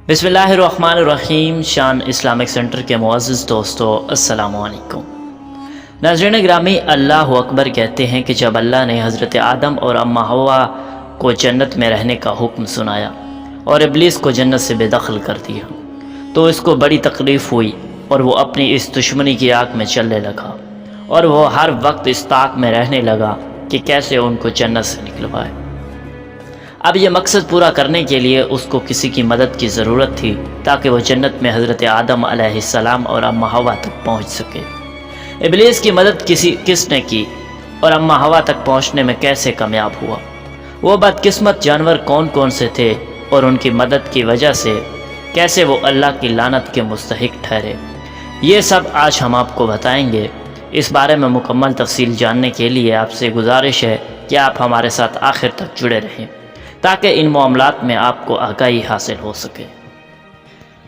बिस्मिल्लाहिर्रहमानिर्रहीम। शान Islamic centre के मुअज़्ज़िज़ दोस्तों, अस्सलामु अलैकुम। नाज़रीन ग्रामी, अल्लाह अकबर कहते हैं कि जब अल्लाह ने हज़रत आदम और अम्मा हवा को जन्नत में रहने का हुक्म सुनाया और इब्लीस को जन्नत से बेदखल कर दिया तो इसको बड़ी तकलीफ़ हुई और वो अपनी इस दुश्मनी की आग में चलने लगा और वो हर वक्त इस ताक में रहने लगा कि कैसे उनको जन्नत से निकलवाए। अब ये मकसद पूरा करने के लिए उसको किसी की मदद की ज़रूरत थी ताकि वो जन्नत में हज़रत आदम अलैहिस्सलाम और अम्मा हवा तक पहुँच सके। इब्लीस की मदद किसने की और अम्मा हवा तक पहुँचने में कैसे कामयाब हुआ? वो बदकिस्मत जानवर कौन कौन से थे और उनकी मदद की वजह से कैसे वो अल्लाह की लानत के मुस्तहिक ठहरे? ये सब आज हम आपको बताएंगे। इस बारे में मुकम्मल तफसील जानने के लिए आपसे गुजारिश है कि आप हमारे साथ आखिर तक जुड़े रहें ताकि इन मामलात में आपको आगाही हासिल हो सके।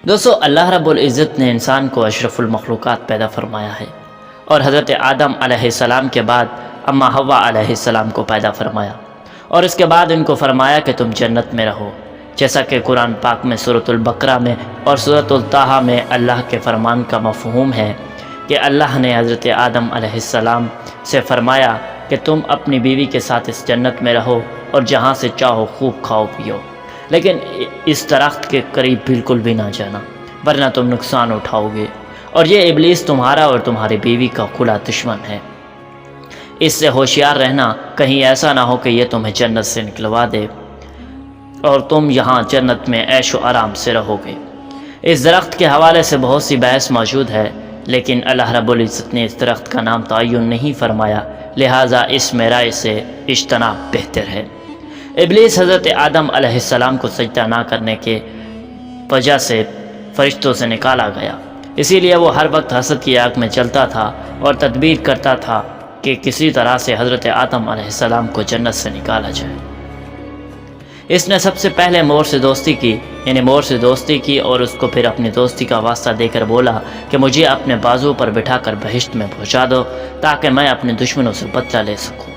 दोस्तों, अल्लाह रब्बुल इज़्ज़त ने इंसान को अशरफुल मखलूक़ात पैदा फरमाया है और हज़रत आदम अलैहिस्सलाम के बाद अम्मा हवा अलैहिस्सलाम को पैदा फरमाया और इसके बाद इनको फरमाया कि तुम जन्नत में रहो, जैसा कि कुरान पाक में सूरतुल बकरा में और सूरतुल ताहा में अल्लाह के फरमान का मफ़हूम है कि अल्लाह ने हज़रत आदम अलैहिस्सलाम से फरमाया कि तुम अपनी बीवी के साथ इस जन्नत में रहो और जहाँ से चाहो खूब खाओ पियो, लेकिन इस दरख्त के करीब बिल्कुल भी ना जाना वरना तुम नुकसान उठाओगे और ये इब्लीस तुम्हारा और तुम्हारी बीवी का खुला दुश्मन है। इससे होशियार रहना, कहीं ऐसा ना हो कि ये तुम्हें जन्नत से निकलवा दे और तुम यहाँ जन्नत में ऐश व आराम से रहोगे। इस दरख्त के हवाले से बहुत सी बहस मौजूद है, लेकिन अल्लाह रब्बुल इज़्ज़त ने इस दरख्त का नाम तयन नहीं फरमाया, लिहाजा इस राय से इज्तनाब बेहतर है। इब्लीस हज़रत आदम अलैहिस्सलाम को सजदा ना करने के वजह से फरिश्तों से निकाला गया, इसीलिए वो हर वक्त हसद की आग में चलता था और तदबीर करता था कि किसी तरह से हज़रत आदम अलैहिस्सलाम को जन्नत से निकाला जाए। इसने सबसे पहले मोर से दोस्ती की, यानी मोर से दोस्ती की और उसको फिर अपनी दोस्ती का वास्ता देकर बोला कि मुझे अपने बाजू पर बिठाकर बहिश्त में पहुंचा दो ताकि मैं अपने दुश्मनों से बदला ले सकूं।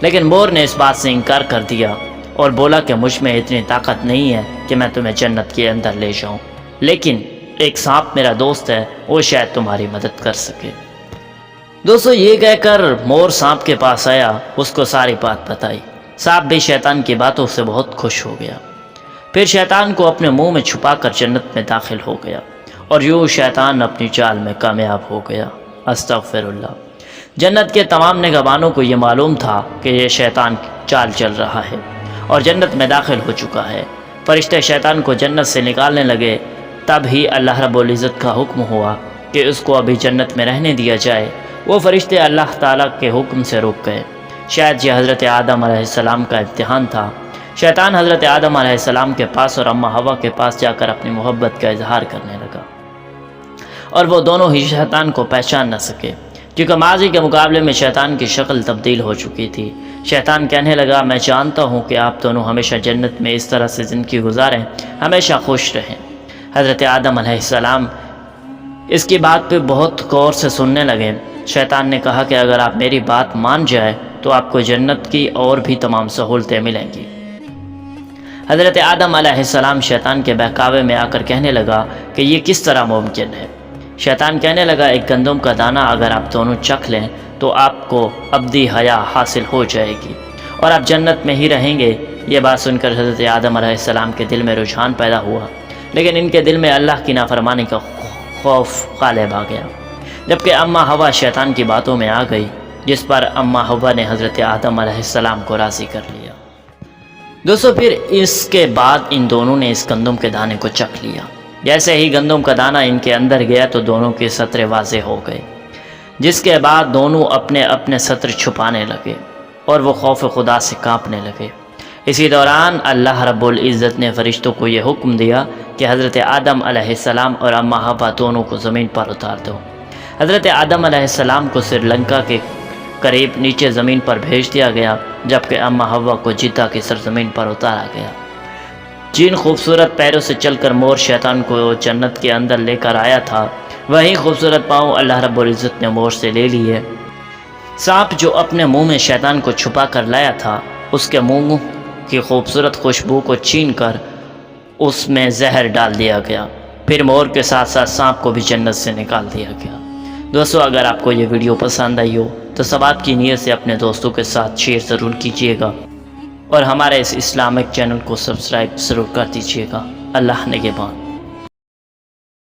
लेकिन मोर ने इस बात से इनकार कर दिया और बोला कि मुझ में इतनी ताकत नहीं है कि मैं तुम्हें जन्नत के अंदर ले जाऊं, लेकिन एक सांप मेरा दोस्त है, वो शायद तुम्हारी मदद कर सके। दोस्तों, ये कहकर मोर सांप के पास आया, उसको सारी बात बताई। सांप भी शैतान की बातों से बहुत खुश हो गया। फिर शैतान को अपने मुंह में छुपाकर जन्नत में दाखिल हो गया और यूँ शैतान अपनी चाल में कामयाब हो गया। अस्तगफिरुल्लाह। जन्नत के तमाम निगहबानों को ये मालूम था कि ये शैतान चाल चल रहा है और जन्नत में दाखिल हो चुका है। फरिश्ते शैतान को जन्नत से निकालने लगे, तब ही अल्लाह रब्बुल इज़्ज़त का हुक्म हुआ कि उसको अभी जन्नत में रहने दिया जाए। वो फरिश्ते अल्लाह ताला के हुक्म से रुक गए। शायद यह हज़रत आदम अलैहिस्सलाम का इम्तिहान था। शैतान हज़रत आदम अलैहिस्सलाम के पास और अम्मा हवा के पास जाकर अपनी मोहब्बत का इजहार करने लगा और वो दोनों ही शैतान को पहचान न सके, क्योंकि माजी के मुकाबले में शैतान की शक्ल तब्दील हो चुकी थी। शैतान कहने लगा, मैं जानता हूँ कि आप दोनों हमेशा जन्नत में इस तरह से ज़िंदगी गुजारें, हमेशा खुश रहें। हज़रत आदम अलैहिस्सलाम इसकी बात पे बहुत गौर से सुनने लगे। शैतान ने कहा कि अगर आप मेरी बात मान जाए तो आपको जन्नत की और भी तमाम सहूलतें मिलेंगी। हज़रत आदम अलैहिस्सलाम शैतान के बहकावे में आकर कहने लगा कि ये किस तरह मुमकिन है। शैतान कहने लगा, एक गंदम का दाना अगर आप दोनों चख लें तो आपको अब्दी हया हासिल हो जाएगी और आप जन्नत में ही रहेंगे। ये बात सुनकर हज़रत आदम अलैहिस्सलाम के दिल में रुझान पैदा हुआ, लेकिन इनके दिल में अल्लाह की नाफरमानी का खौफ गालिब आ गया। जबकि अम्मा हवा शैतान की बातों में आ गई, जिस पर अम्मा हवा ने हज़रत आदम अलैहिस्सलाम को राज़ी कर लिया। दोस्तों, फिर इसके बाद इन दोनों ने इस गंदम के दाने को चख लिया। जैसे ही गंदम का दाना इनके अंदर गया तो दोनों के सत्र वाज़े हो गए, जिसके बाद दोनों अपने अपने सत्र छुपाने लगे और वो खौफ खुदा से कांपने लगे। इसी दौरान अल्लाह रब्बुल इज़्ज़त ने फरिश्तों को यह हुक्म दिया कि हज़रत आदम अलैहिस्सलाम और अम्मा हवा दोनों को ज़मीन पर उतार दो। हज़रत आदम अलैहिस्सलाम को श्रीलंका के करीब नीचे ज़मीन पर भेज दिया गया, जबकि अम्मा हवा को जिद्दा की सरज़मीन पर उतारा गया। जिन खूबसूरत पैरों से चलकर मोर शैतान को जन्नत के अंदर लेकर आया था, वही खूबसूरत पाँव अल्लाह रब्बुल इज़्ज़त ने मोर से ले लिए। सांप जो अपने मुंह में शैतान को छुपा कर लाया था, उसके मुंह की खूबसूरत खुशबू को छीन कर اس میں زہر ڈال دیا گیا، پھر مور کے ساتھ ساتھ سانپ کو بھی جنت سے نکال دیا گیا۔ دوستو اگر آپ کو یہ ویڈیو پسند آئی ہو تو ثواب کی نیت سے اپنے دوستوں کے ساتھ شیئر ضرور کیجیے گا، اور ہمارے اس اسلامک چینل کو سبسکرائب ضرور کر دیجیے گا۔ اللہ نگہبان۔